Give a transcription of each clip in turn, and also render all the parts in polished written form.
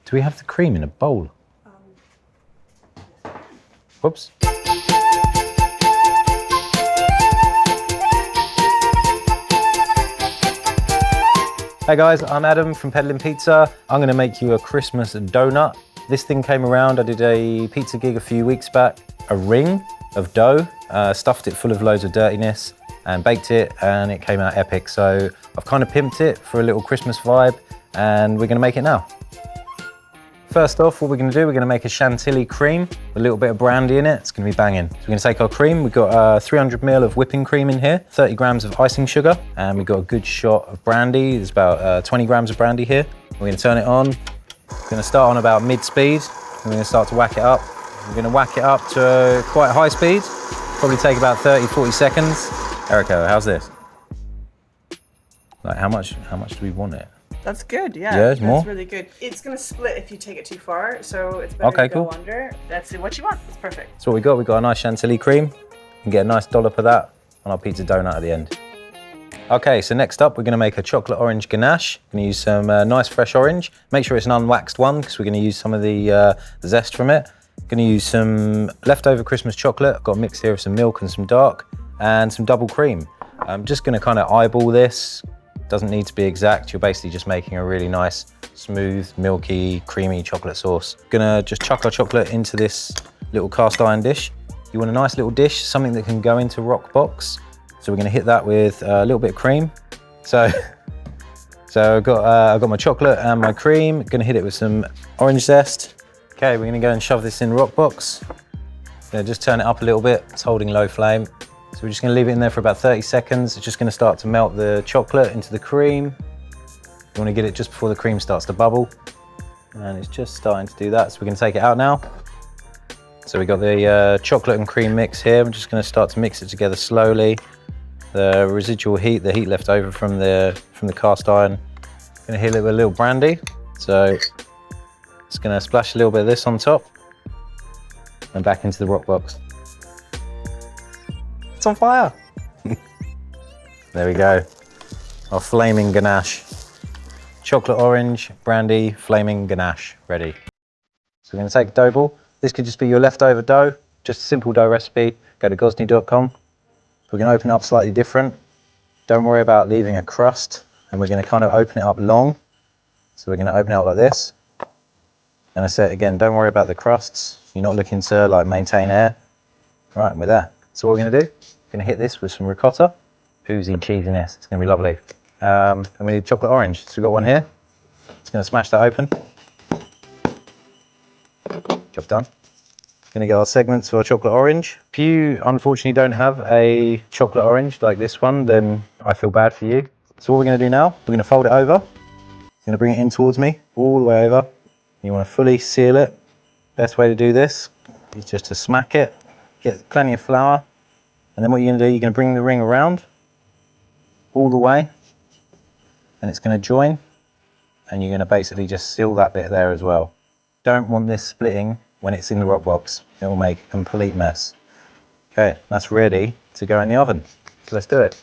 Do we have the cream in a bowl? Whoops. Hey guys, I'm Adam from Peddling Pizza. I'm gonna make you a Christmas donut. This thing came around, I did a pizza gig a few weeks back. A ring of dough, stuffed it full of loads of dirtiness and baked it, and it came out epic. So I've kind of pimped it for a little Christmas vibe, and we're gonna make it now. First off, what we're gonna do, we're gonna make a Chantilly cream, with a little bit of brandy in it. It's gonna be banging. So we're gonna take our cream. We've got 300 ml of whipping cream in here, 30 grams of icing sugar, and we've got a good shot of brandy. There's about 20 grams of brandy here. We're gonna turn it on. We're gonna start on about mid-speed. We're gonna start to whack it up. We're gonna whack it up to quite high speed. Probably take about 30, 40 seconds. Erica, how's this? Like, how much do we want it? That's good, yeah. Yeah, it's more? That's really good. It's gonna split if you take it too far, so it's better to go under. That's what you want. It's perfect. So what we got? We got a nice Chantilly cream. You can get a nice dollop of that on our pizza donut at the end. Okay, so next up, we're gonna make a chocolate orange ganache. We're gonna use some nice fresh orange. Make sure it's an unwaxed one, because we're gonna use some of the zest from it. Gonna use some leftover Christmas chocolate. I've got a mix here of some milk and some dark, and some double cream. I'm just gonna kind of eyeball this. Doesn't need to be exact. You're basically just making a really nice, smooth, milky, creamy chocolate sauce. Gonna just chuck our chocolate into this little cast iron dish. You want a nice little dish, something that can go into Roccbox. So we're gonna hit that with a little bit of cream. So I've got my chocolate and my cream. Gonna hit it with some orange zest. Okay, we're gonna go and shove this in Roccbox. Just turn it up a little bit. It's holding low flame. So we're just gonna leave it in there for about 30 seconds. It's just gonna start to melt the chocolate into the cream. You wanna get it just before the cream starts to bubble. And it's just starting to do that. So we're gonna take it out now. So we got the chocolate and cream mix here. I'm just gonna start to mix it together slowly. The residual heat, the heat left over from the cast iron. Gonna hit it with a little brandy. So just gonna splash a little bit of this on top and back into the Roccbox. It's on fire. There we go. Our flaming ganache. Chocolate orange, brandy, flaming ganache, ready. So we're gonna take a dough ball. This could just be your leftover dough, just a simple dough recipe. Go to gozney.com. We're gonna open it up slightly different. Don't worry about leaving a crust, and we're gonna kind of open it up long. So we're gonna open it up like this. And I say it again, don't worry about the crusts. You're not looking to like maintain air. Right, we're there. So what we're gonna do, we're gonna hit this with some ricotta. Oozy cheesiness, it's gonna be lovely. And we need chocolate orange. So we've got one here. Just gonna smash that open. Job done. Gonna get our segments for our chocolate orange. If you unfortunately don't have a chocolate orange like this one, then I feel bad for you. So what we're gonna do now, we're gonna fold it over. Gonna bring it in towards me, all the way over. You wanna fully seal it. Best way to do this is just to smack it, get plenty of flour. And then what you're gonna do, you're gonna bring the ring around all the way, and it's gonna join, and you're gonna basically just seal that bit there as well. Don't want this splitting when it's in the Roccbox. It will make a complete mess. Okay, that's ready to go in the oven. So let's do it.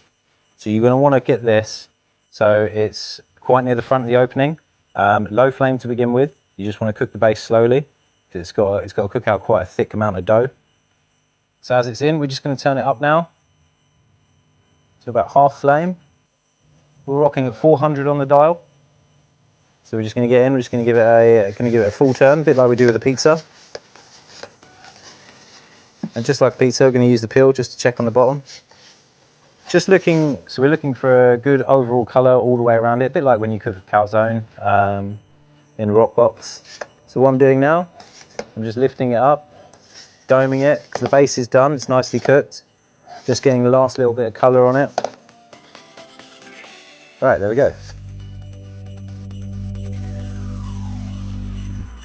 So you're gonna wanna get this so it's quite near the front of the opening. Low flame to begin with. You just wanna cook the base slowly, because it's got to cook out quite a thick amount of dough. So as it's in, we're just going to turn it up now to about half flame. We're rocking at 400 on the dial. So we're just going to get in. We're just going to give it a full turn, a bit like we do with the pizza. And just like pizza, we're going to use the peel just to check on the bottom. So we're looking for a good overall colour all the way around it, a bit like when you cook a calzone in Roccbox. So what I'm doing now, I'm just lifting it up, doming it, because the base is done, it's nicely cooked. Just getting the last little bit of colour on it. All right, there we go.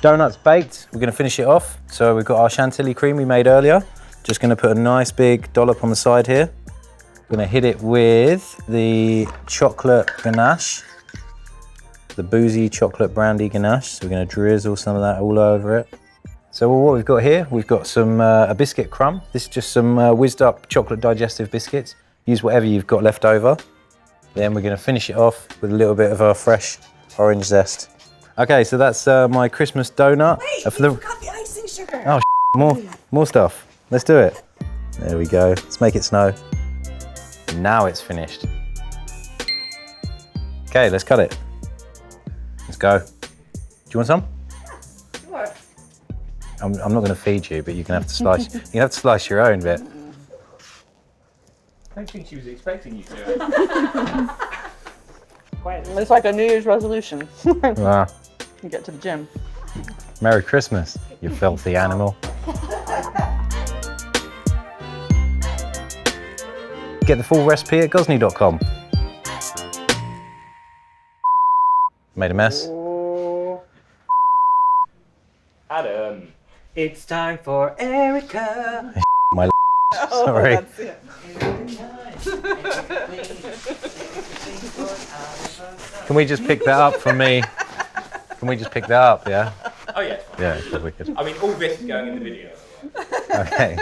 Donuts baked, we're gonna finish it off. So we've got our Chantilly cream we made earlier. Just gonna put a nice big dollop on the side here. We're gonna hit it with the chocolate ganache, the boozy chocolate brandy ganache. So we're gonna drizzle some of that all over it. So what we've got here, we've got some a biscuit crumb. This is just some whizzed up chocolate digestive biscuits. Use whatever you've got left over. Then we're gonna finish it off with a little bit of our fresh orange zest. Okay, so that's my Christmas donut. Wait, for the... you forgot the icing sugar. Oh, more stuff. Let's do it. There we go. Let's make it snow. Now it's finished. Okay, let's cut it. Let's go. Do you want some? What? I'm not going to feed you, but you can have to slice. You can have to slice your own bit. I don't think she was expecting you to. It's like a New Year's resolution. Wow. You get to the gym. Merry Christmas, you filthy animal. Get the full recipe at gozney.com. Made a mess. Adam. It's time for Erica. My sorry. That's it. Can we just pick that up from me? Can we just pick that up, yeah? Oh yeah. Yeah, it's wicked. I mean, all this is going in the video. Okay.